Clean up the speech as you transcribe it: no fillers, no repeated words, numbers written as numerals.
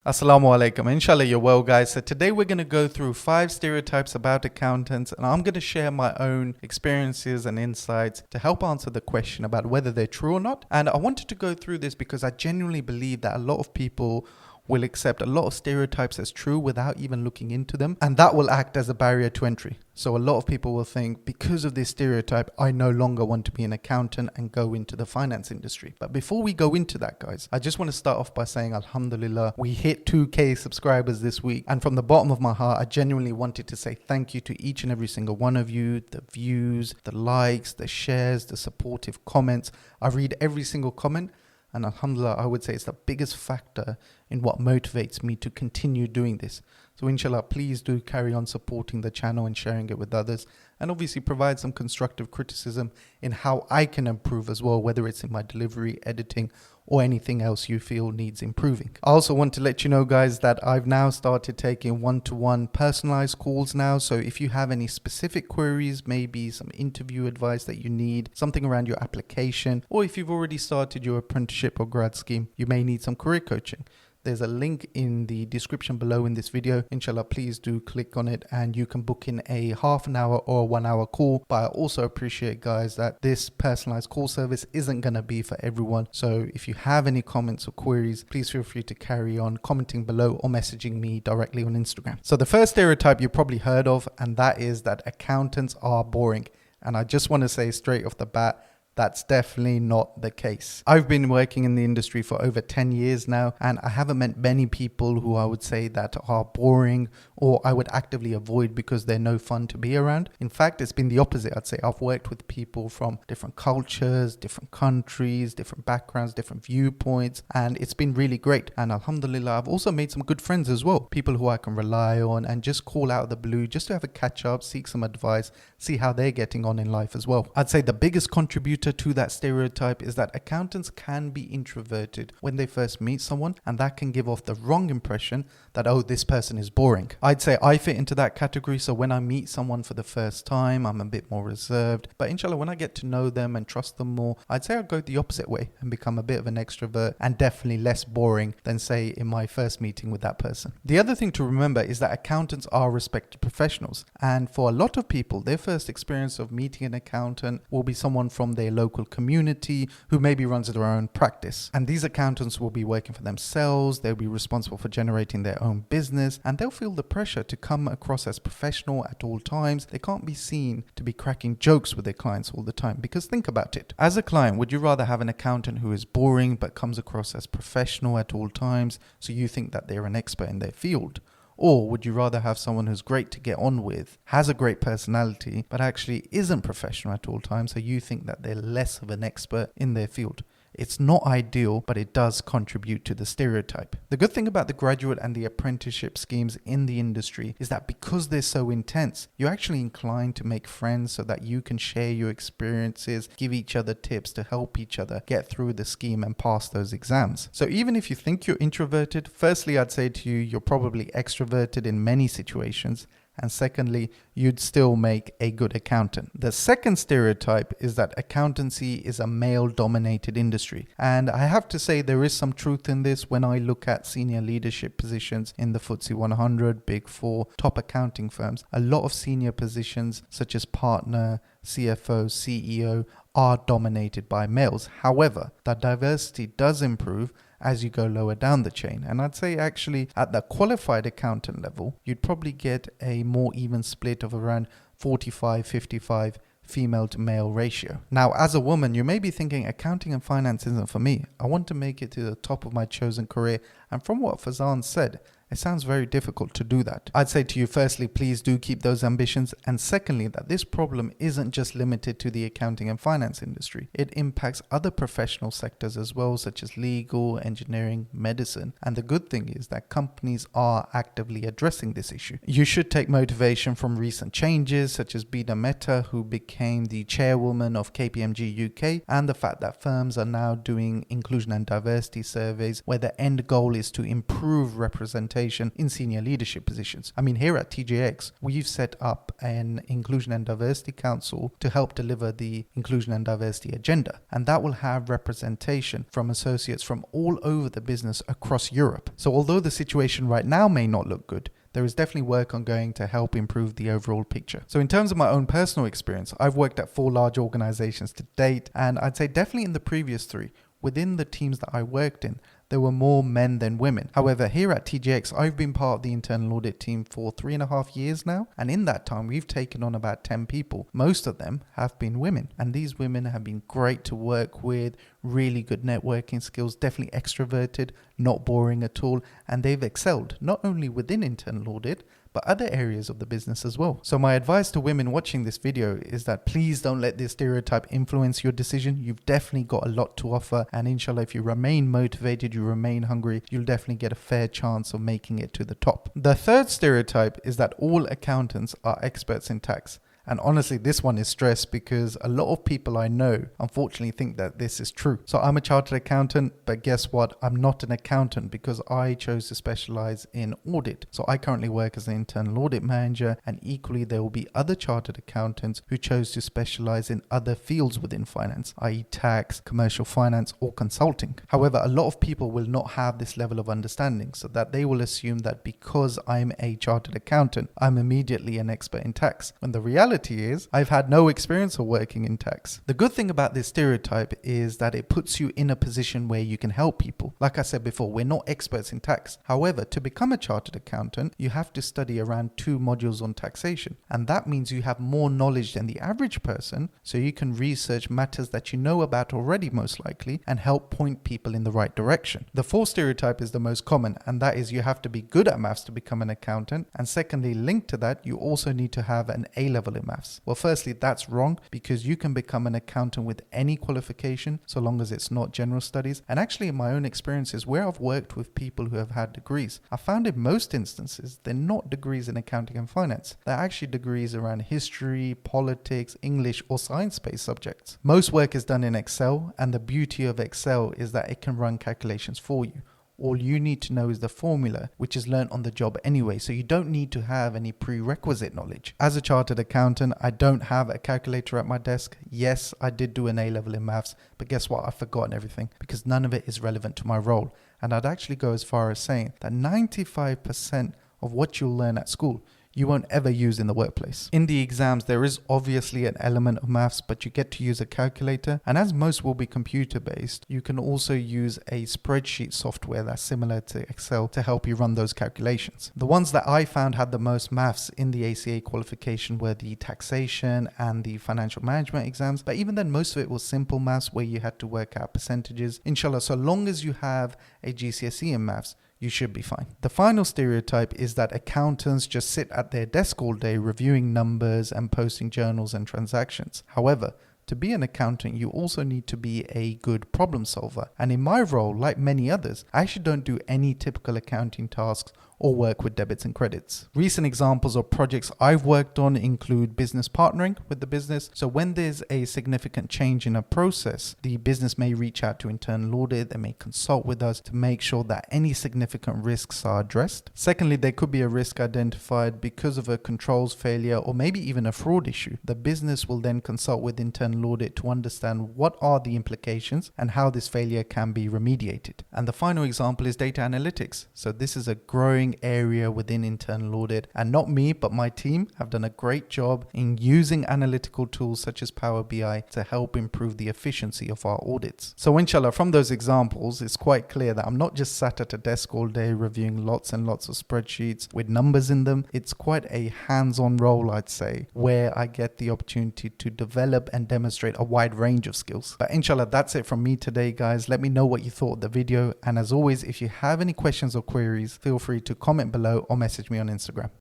Assalamu alaikum. Inshallah, you're well, guys. So today we're going to go through 5 stereotypes about accountants, and I'm going to share my own experiences and insights to help answer the question about whether they're true or not. And I wanted to go through this because I genuinely believe that a lot of people will accept a lot of stereotypes as true without even looking into them, and that will act as a barrier to entry. So a lot of people will think, because of this stereotype, I no longer want to be an accountant and go into the finance industry. But before we go into that, guys, I just want to start off by saying, Alhamdulillah, we hit 2K subscribers this week. And from the bottom of my heart, I genuinely wanted to say thank you to each and every single one of you, the views, the likes, the shares, the supportive comments. I read every single comment. And alhamdulillah, I would say it's the biggest factor in what motivates me to continue doing this. So inshallah, please do carry on supporting the channel and sharing it with others. And obviously provide some constructive criticism in how I can improve as well, whether it's in my delivery, editing, or anything else you feel needs improving. I also want to let you know, guys, that I've now started taking one-to-one personalized calls now. So if you have any specific queries, maybe some interview advice that you need, something around your application, or if you've already started your apprenticeship or grad scheme, you may need some career coaching. There's a link in the description below in this video. Inshallah, please do click on it and you can book in a half an hour or 1 hour call. But I also appreciate, guys, that this personalized call service isn't going to be for everyone. So if you have any comments or queries, please feel free to carry on commenting below or messaging me directly on Instagram. So the first stereotype you've probably heard of, and that is that accountants are boring. And I just want to say straight off the bat, that's definitely not the case. I've been working in the industry for over 10 years now, and I haven't met many people who I would say that are boring or I would actively avoid because they're no fun to be around. In fact, it's been the opposite. I'd say I've worked with people from different cultures, different countries, different backgrounds, different viewpoints, and it's been really great. And alhamdulillah, I've also made some good friends as well. People who I can rely on and just call out of the blue just to have a catch up, seek some advice, see how they're getting on in life as well. I'd say the biggest contributor to that stereotype is that accountants can be introverted when they first meet someone, and that can give off the wrong impression that, oh, this person is boring. I'd say I fit into that category. So when I meet someone for the first time, I'm a bit more reserved, but inshallah, when I get to know them and trust them more, I'd say I'd go the opposite way and become a bit of an extrovert and definitely less boring than, say, in my first meeting with that person. The other thing to remember is that accountants are respected professionals, and for a lot of people, their first experience of meeting an accountant will be someone from their local community who maybe runs their own practice. And these accountants will be working for themselves, they'll be responsible for generating their own business, and they'll feel the pressure to come across as professional at all times. They can't be seen to be cracking jokes with their clients all the time, because think about it. As a client, would you rather have an accountant who is boring but comes across as professional at all times, so you think that they're an expert in their field? Or would you rather have someone who's great to get on with, has a great personality, but actually isn't professional at all times, so you think that they're less of an expert in their field? It's not ideal, but it does contribute to the stereotype. The good thing about the graduate and the apprenticeship schemes in the industry is that because they're so intense, you're actually inclined to make friends so that you can share your experiences, give each other tips to help each other get through the scheme and pass those exams. So even if you think you're introverted, firstly, I'd say to you, you're probably extroverted in many situations. And secondly, you'd still make a good accountant. The second stereotype is that accountancy is a male-dominated industry. And I have to say there is some truth in this when I look at senior leadership positions in the FTSE 100, Big Four, top accounting firms. A lot of senior positions such as partner, CFO, CEO are dominated by males. However, that diversity does improve as you go lower down the chain. And I'd say actually at the qualified accountant level, you'd probably get a more even split of around 45-55 female to male ratio. Now, as a woman, you may be thinking accounting and finance isn't for me. I want to make it to the top of my chosen career. And from what Fazan said, it sounds very difficult to do that. I'd say to you, firstly, please do keep those ambitions. And secondly, that this problem isn't just limited to the accounting and finance industry. It impacts other professional sectors as well, such as legal, engineering, medicine. And the good thing is that companies are actively addressing this issue. You should take motivation from recent changes, such as Bida Mehta, who became the chairwoman of KPMG UK, and the fact that firms are now doing inclusion and diversity surveys where the end goal is to improve representation in senior leadership positions. I mean, here at TJX, we've set up an Inclusion and Diversity Council to help deliver the Inclusion and Diversity agenda. And that will have representation from associates from all over the business across Europe. So although the situation right now may not look good, there is definitely work ongoing to help improve the overall picture. So in terms of my own personal experience, I've worked at 4 large organizations to date, and I'd say definitely in the previous 3, within the teams that I worked in, there were more men than women. However, here at TJX, I've been part of the internal audit team for 3.5 years now. And in that time, we've taken on about 10 people. Most of them have been women. And these women have been great to work with, really good networking skills, definitely extroverted, not boring at all. And they've excelled, not only within internal audit, but other areas of the business as well. So my advice to women watching this video is that please don't let this stereotype influence your decision. You've definitely got a lot to offer, and inshallah, if you remain motivated, you remain hungry, you'll definitely get a fair chance of making it to the top. The third stereotype is that all accountants are experts in tax. And honestly, this one is stressed because a lot of people I know unfortunately think that this is true. So I'm a chartered accountant, but guess what? I'm not an accountant because I chose to specialize in audit. So I currently work as an internal audit manager, and equally there will be other chartered accountants who chose to specialize in other fields within finance, i.e. tax, commercial finance, or consulting. However, a lot of people will not have this level of understanding, so that they will assume that because I'm a chartered accountant, I'm immediately an expert in tax. When the reality is, I've had no experience of working in tax. The good thing about this stereotype is that it puts you in a position where you can help people. Like I said before, we're not experts in tax. However, to become a chartered accountant, you have to study around 2 modules on taxation. And that means you have more knowledge than the average person, so you can research matters that you know about already most likely and help point people in the right direction. The 4th stereotype is the most common, and that is you have to be good at maths to become an accountant. And secondly, linked to that, you also need to have an A-level in maths. Well, firstly, that's wrong because you can become an accountant with any qualification so long as it's not general studies. And actually, in my own experiences where I've worked with people who have had degrees, I found in most instances they're not degrees in accounting and finance. They're actually degrees around history, politics, English, or science-based subjects. Most work is done in Excel, and the beauty of Excel is that it can run calculations for you. All you need to know is the formula, which is learnt on the job anyway, so you don't need to have any prerequisite knowledge. As a chartered accountant, I don't have a calculator at my desk. Yes, I did do an A-level in maths, but guess what? I've forgotten everything because none of it is relevant to my role. And I'd actually go as far as saying that 95% of what you'll learn at school you won't ever use in the workplace. In the exams, there is obviously an element of maths, but you get to use a calculator. And as most will be computer based, you can also use a spreadsheet software that's similar to Excel to help you run those calculations. The ones that I found had the most maths in the ACA qualification were the taxation and the financial management exams. But even then, most of it was simple maths where you had to work out percentages. Inshallah, so long as you have a GCSE in maths, you should be fine. The final stereotype is that accountants just sit at their desk all day reviewing numbers and posting journals and transactions. However, to be an accountant, you also need to be a good problem solver. And in my role, like many others, I actually don't do any typical accounting tasks or work with debits and credits. Recent examples of projects I've worked on include business partnering with the business. So when there's a significant change in a process, the business may reach out to internal audit, they may consult with us to make sure that any significant risks are addressed. Secondly, there could be a risk identified because of a controls failure or maybe even a fraud issue. The business will then consult with internal audit to understand what are the implications and how this failure can be remediated. And the final example is data analytics. So this is a growing area within internal audit, and not me but my team have done a great job in using analytical tools such as Power BI to help improve the efficiency of our audits. So inshallah, from those examples, it's quite clear that I'm not just sat at a desk all day reviewing lots and lots of spreadsheets with numbers in them. It's quite a hands-on role, I'd say, where I get the opportunity to develop and demonstrate a wide range of skills. But inshallah, that's it from me today, guys. Let me know what you thought of the video, and as always, if you have any questions or queries, feel free to comment below or message me on Instagram.